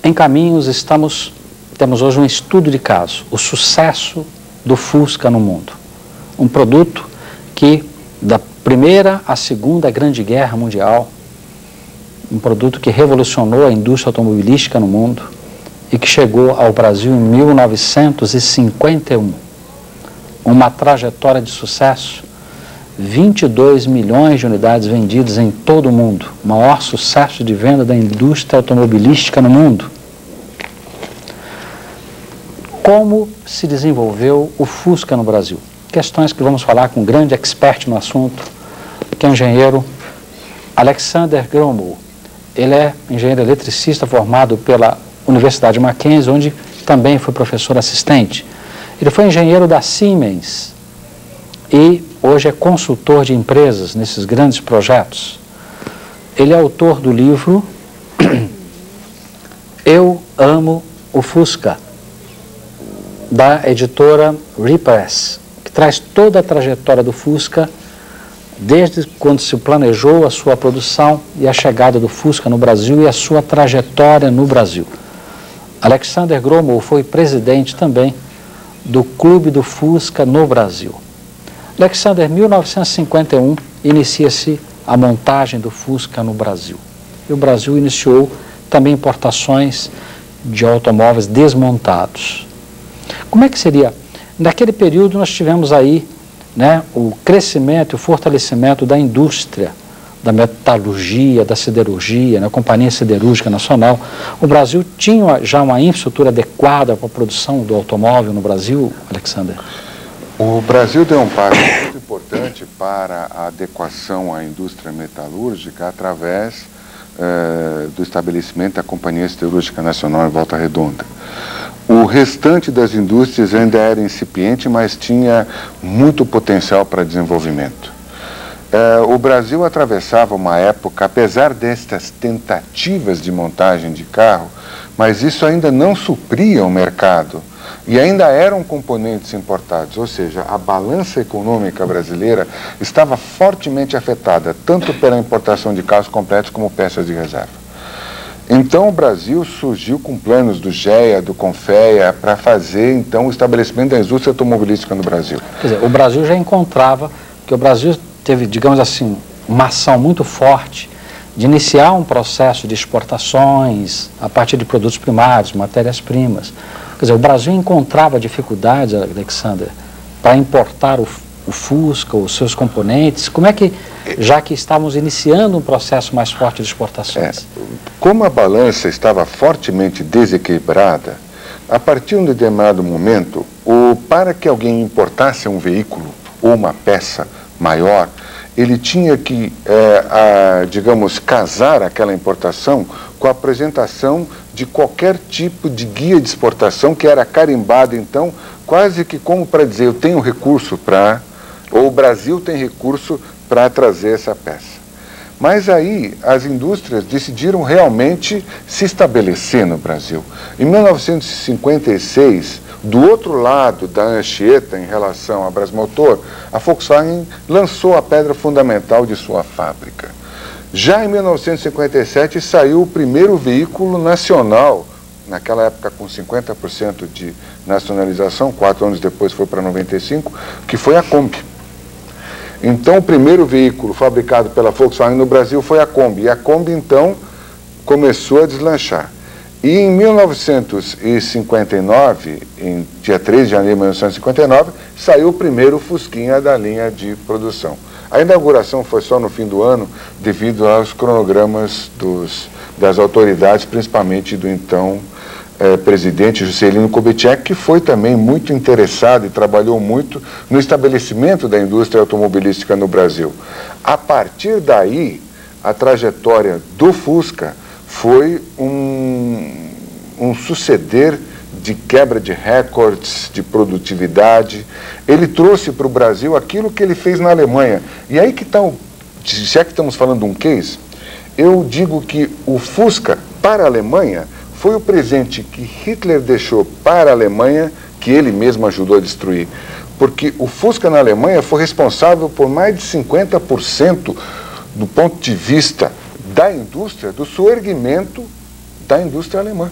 Em Caminhos temos hoje um estudo de caso, o sucesso do Fusca no mundo. Um produto que, da Primeira à Segunda Grande Guerra Mundial, um produto que revolucionou a indústria automobilística no mundo e que chegou ao Brasil em 1951. Uma trajetória de sucesso, 22 milhões de unidades vendidas em todo o mundo, o maior sucesso de venda da indústria automobilística no mundo. Como se desenvolveu o Fusca no Brasil? Questões que vamos falar com um grande expert no assunto, que é o engenheiro Alexander Gromow. Ele é engenheiro eletricista formado pela Universidade Mackenzie, onde também foi professor assistente. Ele foi engenheiro da Siemens e hoje é consultor de empresas nesses grandes projetos. Ele é autor do livro Eu Amo o Fusca, da editora Repress, que traz toda a trajetória do Fusca, desde quando se planejou a sua produção e a chegada do Fusca no Brasil e a sua trajetória no Brasil. Alexander Gromow foi presidente também do Clube do Fusca no Brasil. Alexander, em 1951, inicia-se a montagem do Fusca no Brasil. E o Brasil iniciou também importações de automóveis desmontados. Como é que seria? Naquele período nós tivemos aí, né, o crescimento e o fortalecimento da indústria, da metalurgia, da siderurgia, a Companhia Siderúrgica Nacional. O Brasil tinha já uma infraestrutura adequada para a produção do automóvel no Brasil, Alexander? O Brasil deu um passo muito importante para a adequação à indústria metalúrgica através do estabelecimento da Companhia Siderúrgica Nacional em Volta Redonda. O restante das indústrias ainda era incipiente, mas tinha muito potencial para desenvolvimento. O Brasil atravessava uma época, apesar destas tentativas de montagem de carro, mas isso ainda não supria o mercado e ainda eram componentes importados, ou seja, a balança econômica brasileira estava fortemente afetada, tanto pela importação de carros completos como peças de reserva. Então o Brasil surgiu com planos do GEA, do CONFEA, para fazer então o estabelecimento da indústria automobilística no Brasil. Quer dizer, o Brasil já encontrava, que o Brasil teve, digamos assim, uma ação muito forte de iniciar um processo de exportações a partir de produtos primários, matérias-primas. Quer dizer, o Brasil encontrava dificuldades, Alexander, para importar o Fusca, os seus componentes. Como é que, já que estávamos iniciando um processo mais forte de exportações? Como a balança estava fortemente desequilibrada, a partir de um determinado momento, para que alguém importasse um veículo ou uma peça maior, ele tinha que, digamos, casar aquela importação com a apresentação de qualquer tipo de guia de exportação que era carimbado, então, quase que como para dizer, eu tenho recurso para, ou o Brasil tem recurso para trazer essa peça. Mas aí as indústrias decidiram realmente se estabelecer no Brasil. Em 1956, do outro lado da Anchieta em relação à Brasmotor, a Volkswagen lançou a pedra fundamental de sua fábrica. Já em 1957 saiu o primeiro veículo nacional, naquela época com 50% de nacionalização, 4 anos depois foi para 95%, que foi a Kombi. Então o primeiro veículo fabricado pela Volkswagen no Brasil foi a Kombi, e a Kombi então começou a deslanchar. E em 1959, em dia 3 de janeiro de 1959, saiu o primeiro Fusquinha da linha de produção. A inauguração foi só no fim do ano, devido aos cronogramas das autoridades, principalmente do então presidente Juscelino Kubitschek, que foi também muito interessado e trabalhou muito no estabelecimento da indústria automobilística no Brasil. A partir daí, a trajetória do Fusca foi um suceder de quebra de recordes, de produtividade. Ele trouxe para o Brasil aquilo que ele fez na Alemanha. E aí que está, já que estamos falando de um case, eu digo que o Fusca para a Alemanha foi o presente que Hitler deixou para a Alemanha, que ele mesmo ajudou a destruir. Porque o Fusca na Alemanha foi responsável por mais de 50% do ponto de vista da indústria, do soerguimento da indústria alemã.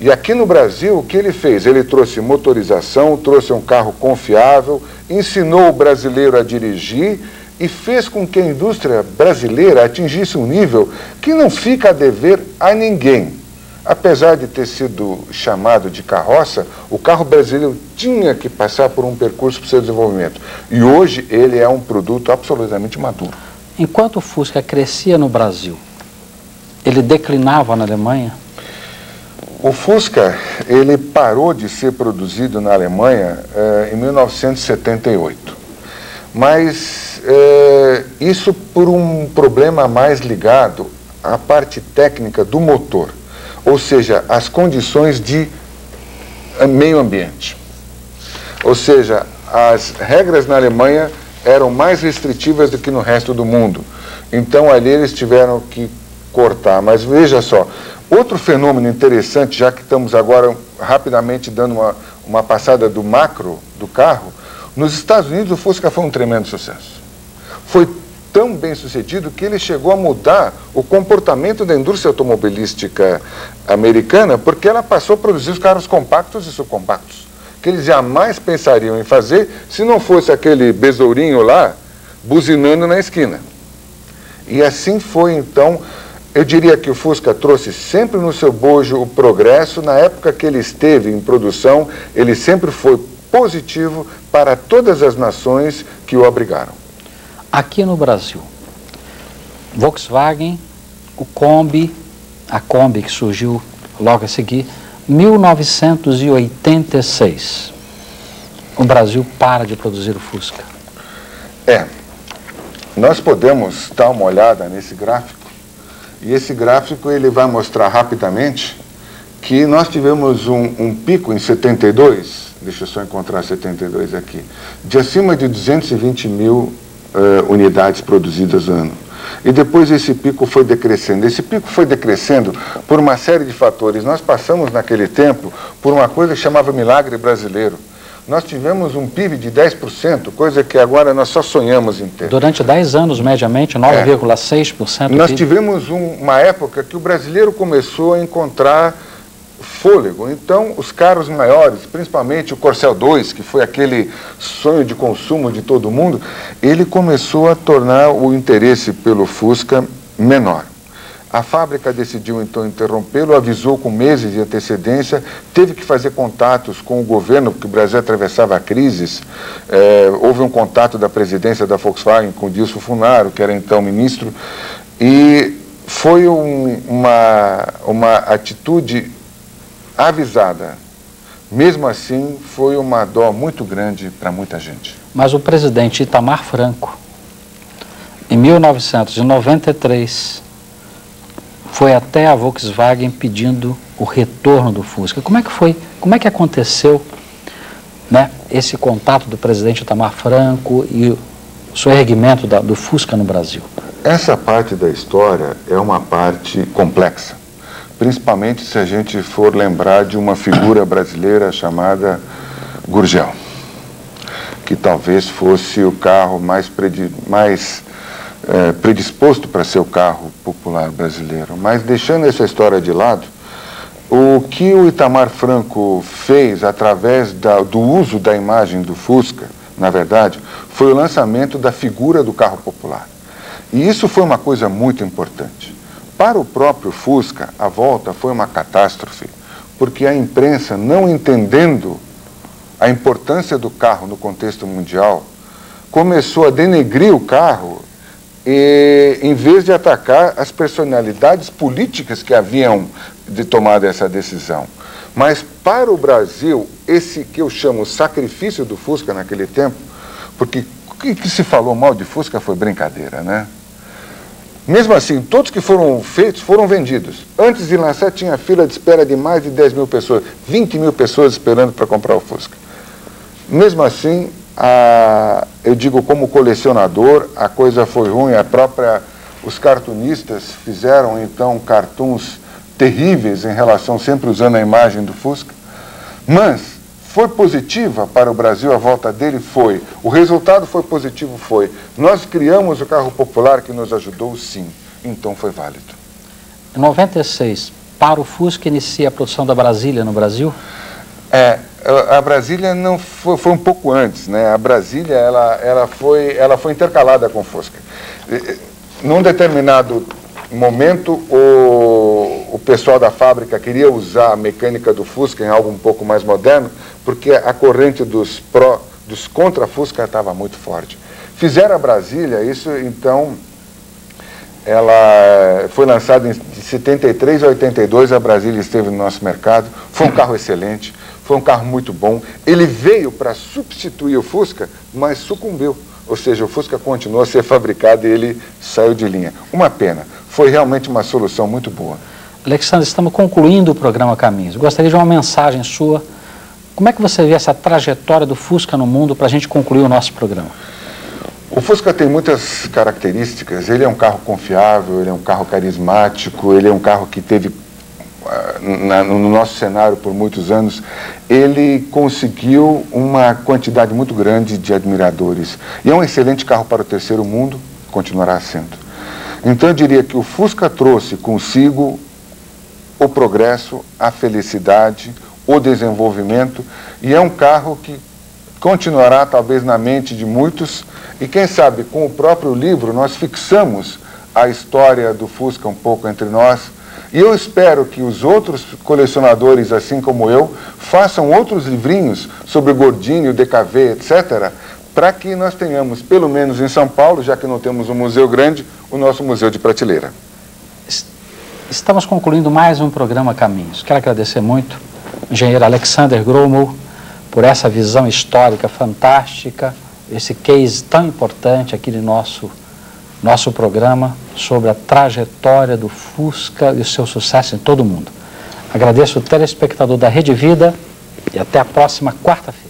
E aqui no Brasil, o que ele fez? Ele trouxe motorização, trouxe um carro confiável, ensinou o brasileiro a dirigir e fez com que a indústria brasileira atingisse um nível que não fica a dever a ninguém. Apesar de ter sido chamado de carroça, o carro brasileiro tinha que passar por um percurso para o seu desenvolvimento. E hoje ele é um produto absolutamente maduro. Enquanto o Fusca crescia no Brasil, ele declinava na Alemanha? O Fusca, ele parou de ser produzido na Alemanha em 1978. Mas isso por um problema mais ligado à parte técnica do motor, ou seja, as condições de meio ambiente. Ou seja, as regras na Alemanha eram mais restritivas do que no resto do mundo. Então ali eles tiveram que cortar. Mas veja só, outro fenômeno interessante, já que estamos agora rapidamente dando uma passada do macro do carro, nos Estados Unidos o Fusca foi um tremendo sucesso. Foi tão bem sucedido que ele chegou a mudar o comportamento da indústria automobilística americana, porque ela passou a produzir os carros compactos e subcompactos, que eles jamais pensariam em fazer se não fosse aquele besourinho lá buzinando na esquina. E assim foi, então, eu diria que o Fusca trouxe sempre no seu bojo o progresso. Na época que ele esteve em produção, ele sempre foi positivo para todas as nações que o abrigaram. Aqui no Brasil, Volkswagen, o Kombi, a Kombi que surgiu logo a seguir, 1986. O Brasil para de produzir o Fusca. Nós podemos dar uma olhada nesse gráfico, e esse gráfico ele vai mostrar rapidamente que nós tivemos um pico em 72, deixa eu só encontrar 72 aqui, de acima de 220 mil unidades produzidas ano. E depois esse pico foi decrescendo. Esse pico foi decrescendo por uma série de fatores. Nós passamos naquele tempo por uma coisa que chamava milagre brasileiro. Nós tivemos um PIB de 10%, coisa que agora nós só sonhamos em ter. Durante 10 anos, mediamente, 9,6%. Nós tivemos uma época que o brasileiro começou a encontrar fôlego. Então, os carros maiores, principalmente o Corcel 2, que foi aquele sonho de consumo de todo mundo, ele começou a tornar o interesse pelo Fusca menor. A fábrica decidiu então interrompê-lo, avisou com meses de antecedência, teve que fazer contatos com o governo, porque o Brasil atravessava crises. Houve um contato da presidência da Volkswagen com o Dilson Funaro, que era então ministro, e foi uma atitude avisada. Mesmo assim, foi uma dó muito grande para muita gente. Mas o presidente Itamar Franco, em 1993, foi até a Volkswagen pedindo o retorno do Fusca. Como é que foi? Como é que aconteceu, né, esse contato do presidente Itamar Franco e o soerguimento do Fusca no Brasil? Essa parte da história é uma parte complexa, principalmente se a gente for lembrar de uma figura brasileira chamada Gurgel, que talvez fosse o carro mais predisposto para ser o carro popular brasileiro. Mas deixando essa história de lado, o que o Itamar Franco fez através do uso da imagem do Fusca, na verdade, foi o lançamento da figura do carro popular. E isso foi uma coisa muito importante. Para o próprio Fusca, a volta foi uma catástrofe, porque a imprensa, não entendendo a importância do carro no contexto mundial, começou a denegrir o carro e, em vez de atacar as personalidades políticas que haviam tomado essa decisão. Mas para o Brasil, esse que eu chamo sacrifício do Fusca naquele tempo, porque o que se falou mal de Fusca foi brincadeira, né? Mesmo assim, todos que foram feitos foram vendidos. Antes de lançar, tinha fila de espera de mais de 10 mil pessoas, 20 mil pessoas esperando para comprar o Fusca. Mesmo assim, eu digo como colecionador, a coisa foi ruim. Os cartunistas fizeram então cartoons terríveis em relação, sempre usando a imagem do Fusca, mas foi positiva para o Brasil a volta dele? Foi. O resultado foi positivo? Foi. Nós criamos o carro popular que nos ajudou? Sim. Então foi válido. Em 96, para o Fusca, inicia a produção da Brasília no Brasil? A Brasília não foi um pouco antes, né? A Brasília ela foi intercalada com o Fusca. Num determinado momento, o pessoal da fábrica queria usar a mecânica do Fusca em algo um pouco mais moderno, porque a corrente dos contra-Fusca estava muito forte. Fizeram a Brasília, isso então, ela foi lançada de 73 a 82, a Brasília esteve no nosso mercado, foi um carro excelente, foi um carro muito bom. Ele veio para substituir o Fusca, mas sucumbiu. Ou seja, o Fusca continuou a ser fabricado e ele saiu de linha. Uma pena. Foi realmente uma solução muito boa. Alexandre, estamos concluindo o programa Caminhos. Gostaria de uma mensagem sua. Como é que você vê essa trajetória do Fusca no mundo para a gente concluir o nosso programa? O Fusca tem muitas características. Ele é um carro confiável, ele é um carro carismático, ele é um carro que teve, no nosso cenário por muitos anos, ele conseguiu uma quantidade muito grande de admiradores. E é um excelente carro para o terceiro mundo, continuará sendo. Então eu diria que o Fusca trouxe consigo o progresso, a felicidade, o desenvolvimento, e é um carro que continuará talvez na mente de muitos, e quem sabe com o próprio livro nós fixamos a história do Fusca um pouco entre nós, e eu espero que os outros colecionadores, assim como eu, façam outros livrinhos sobre o Gordini, o DKV, etc., para que nós tenhamos, pelo menos em São Paulo, já que não temos um museu grande, o nosso museu de prateleira. Estamos concluindo mais um programa Caminhos. Quero agradecer muito ao engenheiro Alexander Gromov por essa visão histórica fantástica, esse case tão importante aqui de nosso programa sobre a trajetória do Fusca e o seu sucesso em todo o mundo. Agradeço o telespectador da Rede Vida e até a próxima quarta-feira.